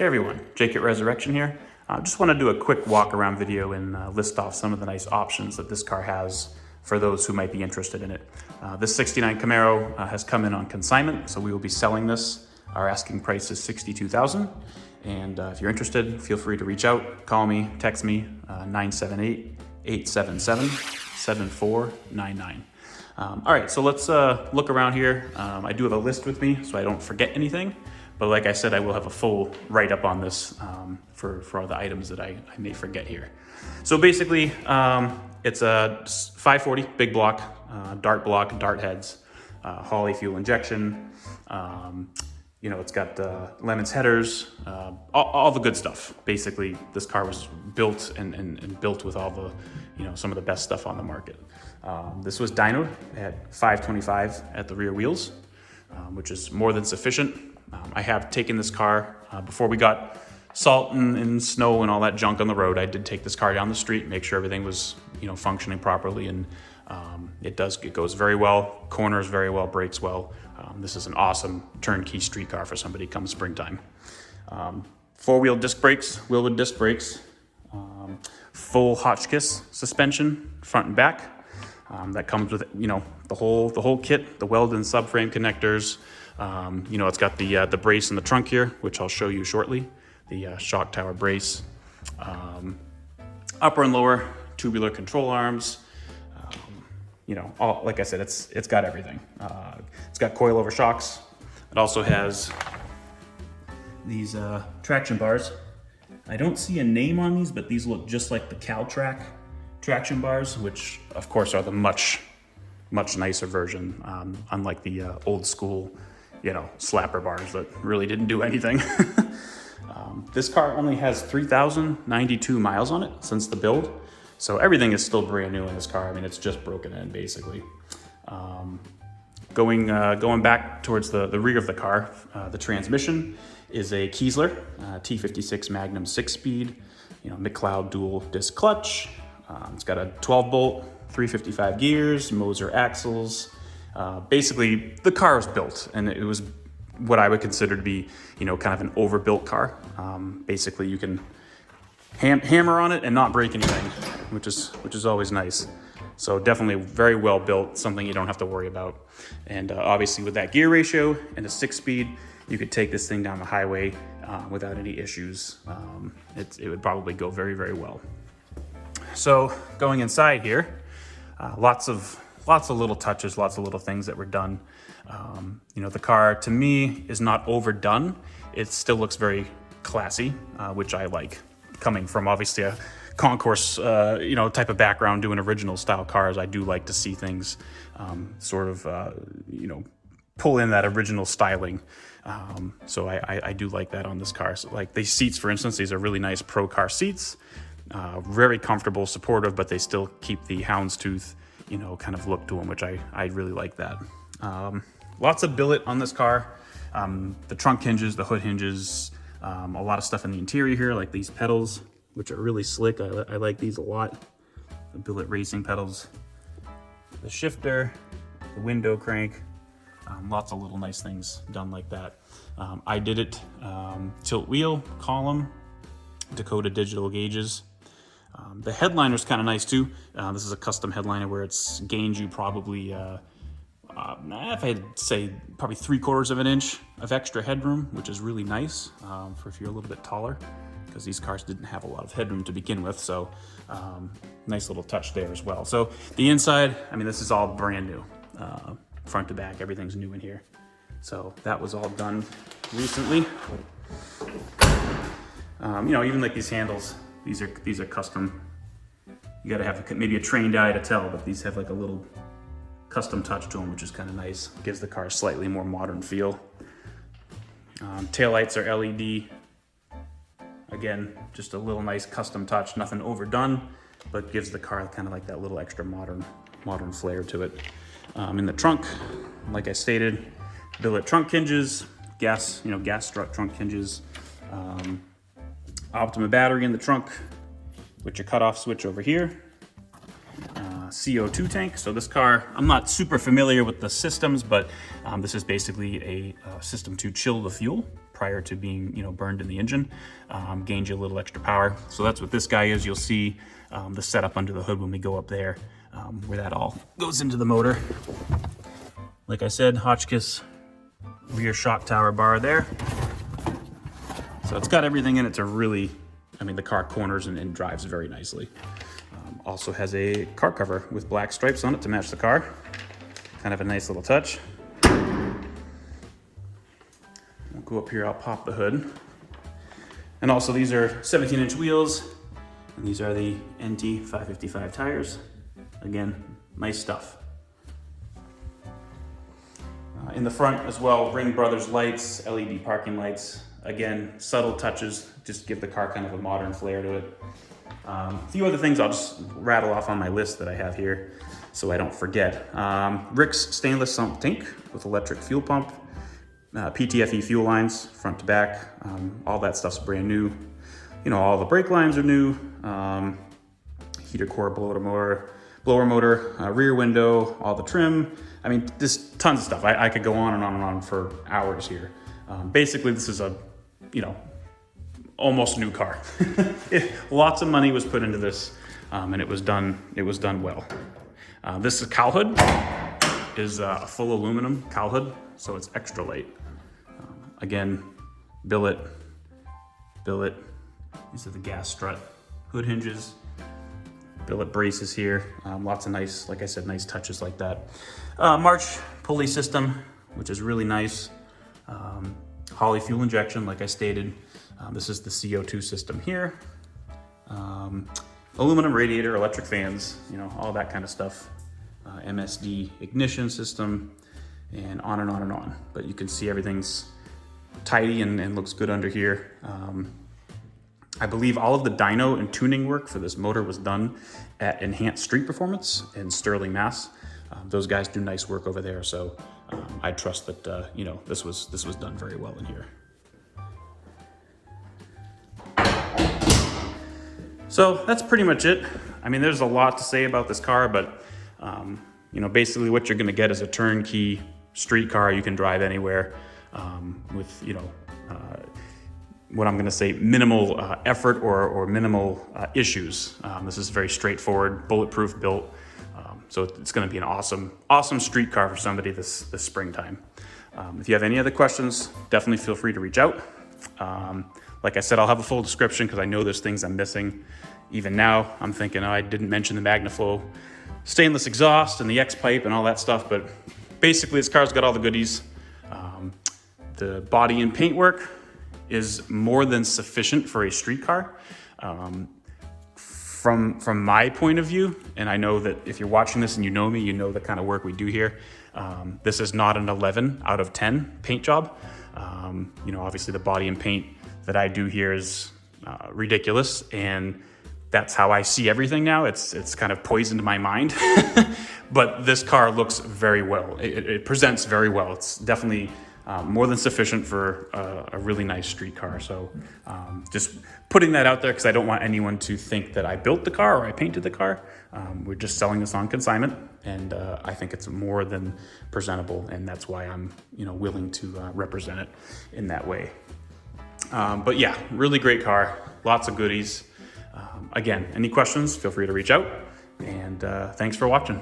Hey everyone, Jake at Resurrection here. Just want to do a quick walk around video and list off some of the nice options that this car has for those who might be interested in it. This 69 Camaro has come in on consignment, so we will be selling this. Our asking price is $62,000. And if you're interested, feel free to reach out, call me, text me, 978-877-7499. All right, so let's look around here. I do have a list with me so I don't forget anything. But like I said, I will have a full write-up on this for all the items that I may forget here. So basically, it's a 540 big block, dart heads, Holley fuel injection. It's got Lemon's headers, all the good stuff. Basically, this car was built and built with all the, some of the best stuff on the market. This was dynoed at 525 at the rear wheels, which is more than sufficient. I have taken this car before we got salt and snow and all that junk on the road. I did take this car down the street, make sure everything was, functioning properly, and it goes very well, corners very well, brakes well. This is an awesome turnkey street car for somebody come springtime. Four-wheel disc brakes, wheel-lid disc brakes, full Hotchkiss suspension, front and back. That comes with, the whole kit, the welded and subframe connectors. It's got the brace in the trunk here, which I'll show you shortly. The shock tower brace. Upper and lower tubular control arms. Like I said, it's got everything. It's got coilover shocks. It also has these traction bars. I don't see a name on these, but these look just like the Caltrac traction bars, which of course are the much nicer version, unlike the old school, slapper bars that really didn't do anything. This car only has 3,092 miles on it since the build. So everything is still brand new in this car. I mean, it's just broken in basically. Going back towards the rear of the car, the transmission is a Kiesler T56 Magnum 6-speed, McLeod dual disc clutch. It's got a 12-bolt, 355 gears, Moser axles. Basically, the car was built, and it was what I would consider to be, kind of an overbuilt car. Basically, you can hammer on it and not break anything, which is always nice. So definitely very well built, something you don't have to worry about. And obviously, with that gear ratio and a 6-speed, you could take this thing down the highway without any issues. It would probably go very, very well. So going inside here, lots of little touches, lots of little things that were done. The car to me is not overdone. It still looks very classy, which I like. Coming from obviously a concourse, type of background, doing original style cars, I do like to see things pull in that original styling. So I do like that on this car. So like these seats, for instance, these are really nice pro car seats. Very comfortable, supportive, but they still keep the houndstooth, kind of look to them, which I really like that. Lots of billet on this car. The trunk hinges, the hood hinges, a lot of stuff in the interior here, like these pedals, which are really slick. I like these a lot. The billet racing pedals, the shifter, the window crank, lots of little nice things done like that. I did it tilt wheel, column, Dakota digital gauges. The headliner's kind of nice too. This is a custom headliner where it's gained you probably, if I had to say, probably 3/4 of an inch of extra headroom, which is really nice for if you're a little bit taller, because these cars didn't have a lot of headroom to begin with. So nice little touch there as well. So the inside, this is all brand new. Front to back, everything's new in here. So that was all done recently. Even like these handles, these are custom. You gotta have maybe a trained eye to tell, but these have like a little custom touch to them, which is kind of nice. Gives the car a slightly more modern feel. Taillights are LED. Again, just a little nice custom touch, nothing overdone, but gives the car kind of like that little extra modern flair to it. In the trunk, like I stated, billet trunk hinges, gas strut trunk hinges. Optima battery in the trunk, with your cutoff switch over here. CO2 tank. So this car, I'm not super familiar with the systems, but this is basically a system to chill the fuel prior to being, you know, burned in the engine. Gains you a little extra power. So that's what this guy is. You'll see the setup under the hood when we go up there, where that all goes into the motor. Like I said, Hotchkiss rear shock tower bar there. So it's got everything in it to really, I mean, the car corners and drives very nicely. Also has a car cover with black stripes on it to match the car. Kind of a nice little touch. We'll go up here, I'll pop the hood. And also these are 17-inch wheels, and these are the NT 555 tires. Again, nice stuff. In the front as well, Ring Brothers lights, LED parking lights. Again, subtle touches, just give the car kind of a modern flair to it. A few other things I'll just rattle off on my list that I have here so I don't forget. Rick's stainless sump tank with electric fuel pump, PTFE fuel lines, front to back. All that stuff's brand new. You know, all the brake lines are new. Heater core blower motor, rear window, all the trim. I mean, just tons of stuff. I could go on and on and on for hours here. Basically, this is a, you know, almost new car. Lots of money was put into this, and it was done well. This is cowl hood, is a full aluminum cowl hood, so it's extra light. Again, billet. These are the gas strut hood hinges. Billet braces here. Lots of nice, like I said, nice touches like that. March pulley system, which is really nice. Holley fuel injection, like I stated. This is the CO2 system here. Aluminum radiator, electric fans, you know, all that kind of stuff. MSD ignition system, and on and on and on. But you can see everything's tidy and looks good under here. I believe all of the dyno and tuning work for this motor was done at Enhanced Street Performance in Sterling, Mass. Those guys do nice work over there, so I trust that you know, this was done very well in here. So that's pretty much it. I mean, there's a lot to say about this car, but you know, basically what you're going to get is a turnkey street car you can drive anywhere with, you know, what I'm going to say, minimal effort or minimal issues. This is very straightforward, bulletproof built. So it's going to be an awesome street car for somebody this springtime. If you have any other questions, definitely feel free to reach out. Like I said, I'll have a full description because I know there's things I'm missing. Even now, I'm thinking, oh, I didn't mention the MagnaFlow stainless exhaust and the X-pipe and all that stuff, but basically this car's got all the goodies. The body and paint work is more than sufficient for a street car. From my point of view, and I know that if you're watching this and you know me, you know the kind of work we do here. This is not an 11 out of 10 paint job. You know, obviously the body and paint that I do here is ridiculous, and that's how I see everything now. It's kind of poisoned my mind, but this car looks very well. It presents very well. It's definitely more than sufficient for a really nice street car. So just putting that out there because I don't want anyone to think that I built the car or I painted the car. We're just selling this on consignment, and I think it's more than presentable, and that's why I'm, you know, willing to represent it in that way. But yeah, really great car, lots of goodies. Again, any questions, feel free to reach out, and thanks for watching.